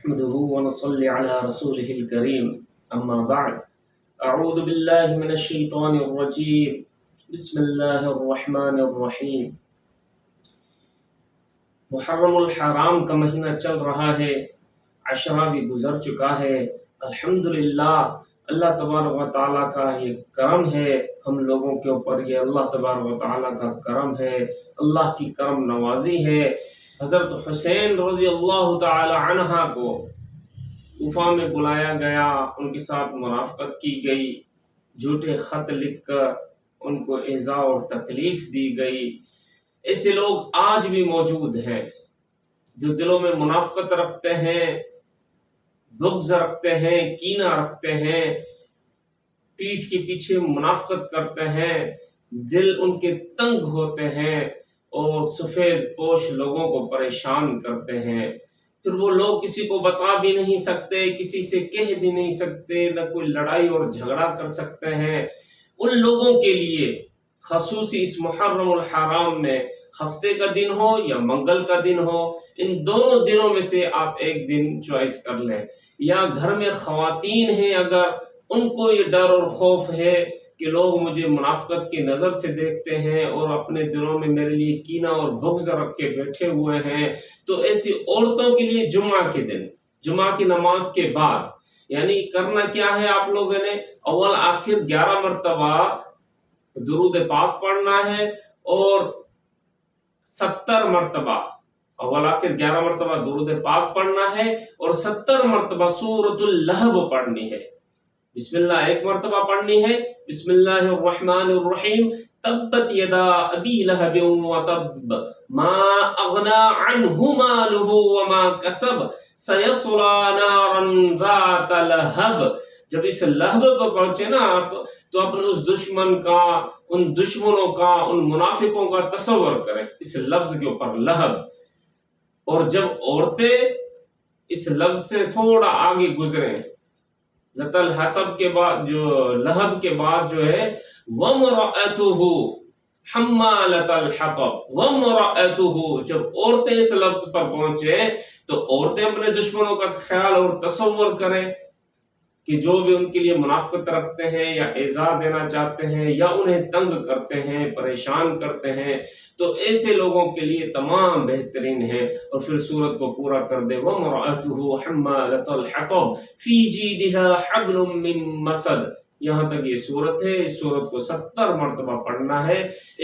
نحمده ونصلي على رسوله الكريم أما بعد أعوذ بالله من الشيطان الرجيم بسم الله الرحمن الرحیم۔ محرم الحرام کا مہینہ چل رہا ہے، عشرہ بھی گزر چکا ہے۔ الحمدللہ اللہ تبارک و تعالیٰ کا یہ کرم ہے ہم لوگوں کے اوپر، یہ اللہ تبارک و تعالیٰ کا کرم ہے، اللہ کی کرم نوازی ہے۔ حضرت حسین رضی اللہ تعالی عنہ کو کوفہ میں بلایا گیا، ان کے ساتھ منافقت کی گئی، جھوٹے خط لکھ کر ان کو ایذا اور تکلیف دی گئی۔ ایسے لوگ آج بھی موجود ہیں جو دلوں میں منافقت رکھتے ہیں، بغض رکھتے ہیں، کینہ رکھتے ہیں، پیٹھ کے پیچھے منافقت کرتے ہیں، دل ان کے تنگ ہوتے ہیں اور سفید پوش لوگوں کو پریشان کرتے ہیں۔ پھر وہ لوگ کسی کو بتا بھی نہیں سکتے، کسی سے کہہ بھی نہیں سکتے، نہ کوئی لڑائی اور جھگڑا کر سکتے ہیں۔ ان لوگوں کے لیے خصوصی اس محرم الحرام میں ہفتے کا دن ہو یا منگل کا دن ہو، ان دونوں دنوں میں سے آپ ایک دن چوائس کر لیں۔ یا گھر میں خواتین ہیں، اگر ان کو یہ ڈر اور خوف ہے کہ لوگ مجھے منافقت کی نظر سے دیکھتے ہیں اور اپنے دلوں میں میرے لیے کینہ اور بغض رکھ کے بیٹھے ہوئے ہیں، تو ایسی عورتوں کے لیے جمعہ کے دن، جمعہ کی نماز کے بعد، یعنی کرنا کیا ہے آپ لوگوں نے، اول آخر 11 مرتبہ درود پاک پڑھنا ہے اور 70 مرتبہ اول آخر 11 مرتبہ درود پاک پڑھنا ہے اور 70 مرتبہ سورۃ اللہب پڑھنی ہے۔ بسم اللہ ایک مرتبہ پڑھنی ہے، بسم اللہ الرحمن الرحیم، تبت یدا ابی لہب وتب ما اغنی عنہ مالہ وما کسب سیصلی نارا ذات لہب۔ جب اس لہب پر پہنچے نا آپ، تو اپنے اس دشمن کا، ان دشمنوں کا، ان منافقوں کا تصور کریں اس لفظ کے اوپر، لہب۔ اور جب عورتیں اس لفظ سے تھوڑا آگے گزریں، لتل حطب کے بعد، جو لہب کے بعد جو ہے وَمْرَأَتُهُ حَمَّالَةَ الْحَطَبِ وَمْرَأَتُهُ، جب عورتیں اس لفظ پر پہنچے تو عورتیں اپنے دشمنوں کا خیال اور تصور کریں کہ جو بھی ان کے لیے منافقت رکھتے ہیں یا ایذا دینا چاہتے ہیں یا انہیں تنگ کرتے ہیں، پریشان کرتے ہیں، تو ایسے لوگوں کے لیے تمام بہترین ہے۔ اور پھر سورت کو پورا کر دے، وَمْرَأَتُهُ حَمَّالَةَ الْحَطَبِ فِي جِيدِهَا حَبْلٌ مِّن مَّسَدٍ، یہاں تک یہ سورت ہے۔ اس سورت کو 70 مرتبہ پڑھنا ہے،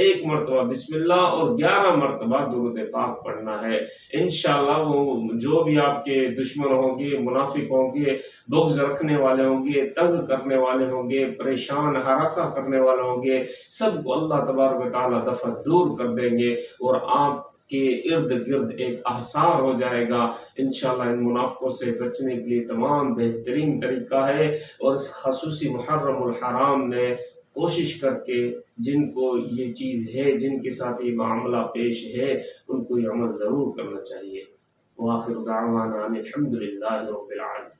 ایک مرتبہ بسم اللہ اور 11 مرتبہ درود پاک پڑھنا ہے۔ انشاءاللہ وہ جو بھی آپ کے دشمن ہوں گے، منافق ہوں گے، بغض رکھنے والے ہوں گے، تنگ کرنے والے ہوں گے، پریشان ہراساں کرنے والے ہوں گے، سب کو اللہ تبارک و تعالیٰ دفع دور کر دیں گے اور آپ کے ارد گرد ایک احصار ہو جائے گا۔ انشاءاللہ ان منافقوں سے بچنے کے لیے تمام بہترین طریقہ ہے، اور اس خصوصی محرم الحرام میں کوشش کر کے جن کو یہ چیز ہے، جن کے ساتھ یہ معاملہ پیش ہے، ان کو یہ عمل ضرور کرنا چاہیے۔ وآخر دعوانا الحمدللہ رب العالمین۔